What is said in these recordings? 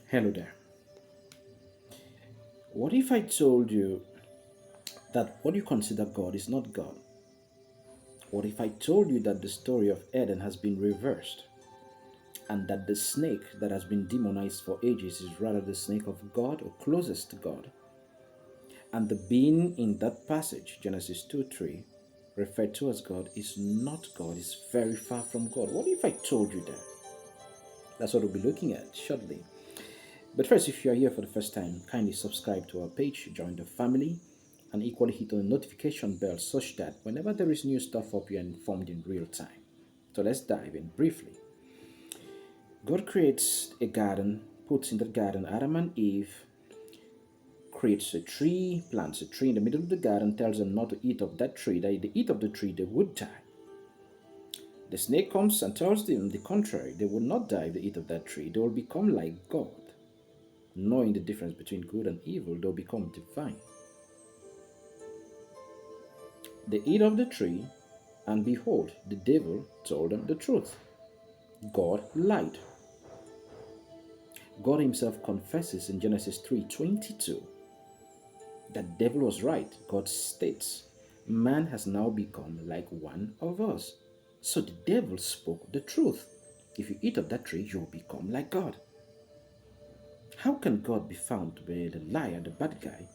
Hello there. What if I told you that what you consider God is not God? What if I told you that the story of Eden has been reversed and that the snake that has been demonized for ages is rather the snake of God or closest to God? And the being in that passage, Genesis 2 3, referred to as God, is not God, is very far from God. What if I told you that? That's what we'll be looking at shortly. But first, if you are here for the first time, kindly subscribe to our page, join the family, and equally hit on the notification bell such that whenever there is new stuff up, you are informed in real time. So let's dive in briefly. God creates a garden, puts in the garden Adam and Eve, creates a tree, plants a tree in the middle of the garden, tells them not to eat of that tree, that if they eat of the tree, they would die. The snake comes and tells them the contrary, they will not die if they eat of that tree, they will become like God. Knowing the difference between good and evil, they'll become divine. They eat of the tree, and behold, the devil told them the truth. God lied. God himself confesses in Genesis 3:22 that devil was right. God states, man has now become like one of us. So the devil spoke the truth. If you eat of that tree, you'll become like God. How can God be found to be the liar, the bad guy,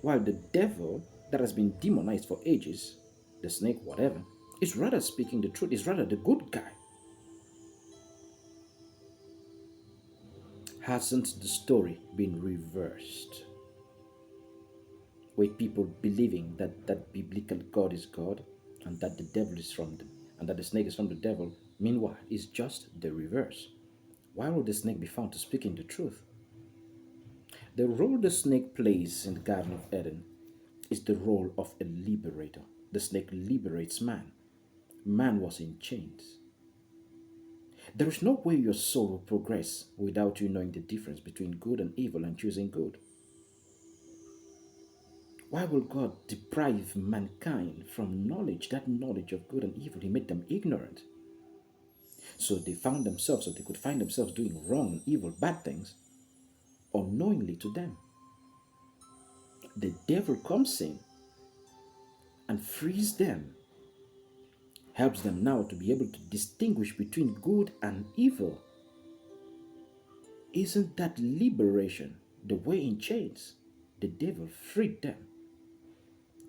while the devil that has been demonized for ages, the snake, whatever, is rather speaking the truth, is rather the good guy? Hasn't the story been reversed? With people believing that biblical God is God and that the devil is from the and that the snake is from the devil, meanwhile, is just the reverse. Why would the snake be found to speaking the truth? The role the snake plays in the Garden of Eden is the role of a liberator. The snake liberates man. Man was in chains. There is no way your soul will progress without you knowing the difference between good and evil and choosing good. Why will God deprive mankind from knowledge, that knowledge of good and evil? He made them ignorant. So they found themselves, or they could find themselves doing wrong, evil, bad things unknowingly to them. The devil comes in and frees them, helps them now to be able to distinguish between good and evil. Isn't that liberation? The way in chains, the devil freed them,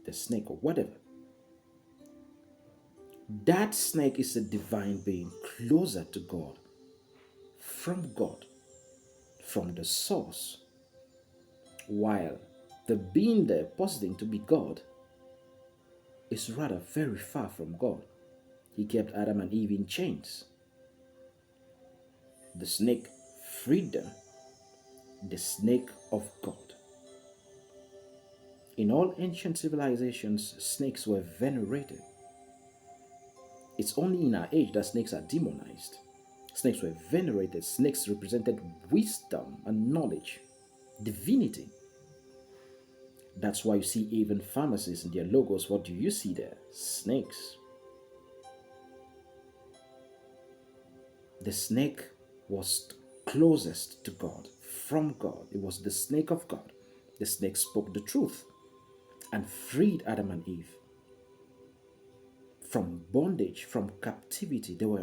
the snake or whatever. That snake is a divine being closer to God, from the source, while the being there positing to be God is rather very far from God. He kept Adam and Eve in chains. The snake freed them, the snake of God. In all ancient civilizations, snakes were venerated. It's only in our age that snakes are demonized. Snakes were venerated. Snakes represented wisdom and knowledge, divinity. That's why you see even pharmacies in their logos. What do you see there? Snakes. The snake was closest to God, from God. It was the snake of God. The snake spoke the truth and freed Adam and Eve from bondage, from captivity. They were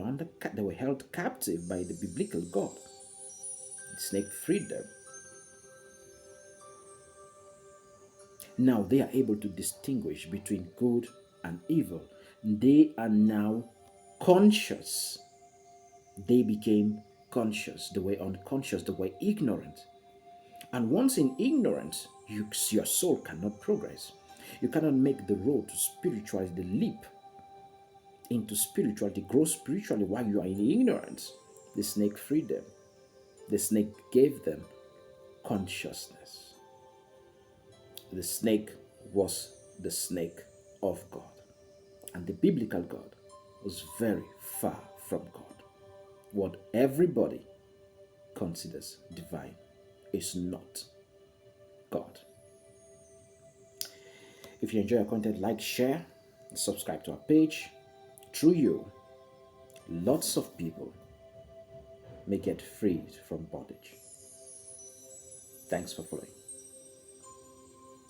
held captive by the biblical God. The snake freed them. Now they are able to distinguish between good and evil. They are now conscious. They became conscious. They were unconscious. They were ignorant. And once in ignorance, your soul cannot progress. You cannot make the road to spirituality, the leap into spirituality, grow spiritually while you are in ignorance. The snake freed them. The snake gave them consciousness. The snake was the snake of God. And the biblical God was very far from God. What everybody considers divine is not God. If you enjoy our content, like, share, subscribe to our page. Through you, lots of people may get freed from bondage. Thanks for following.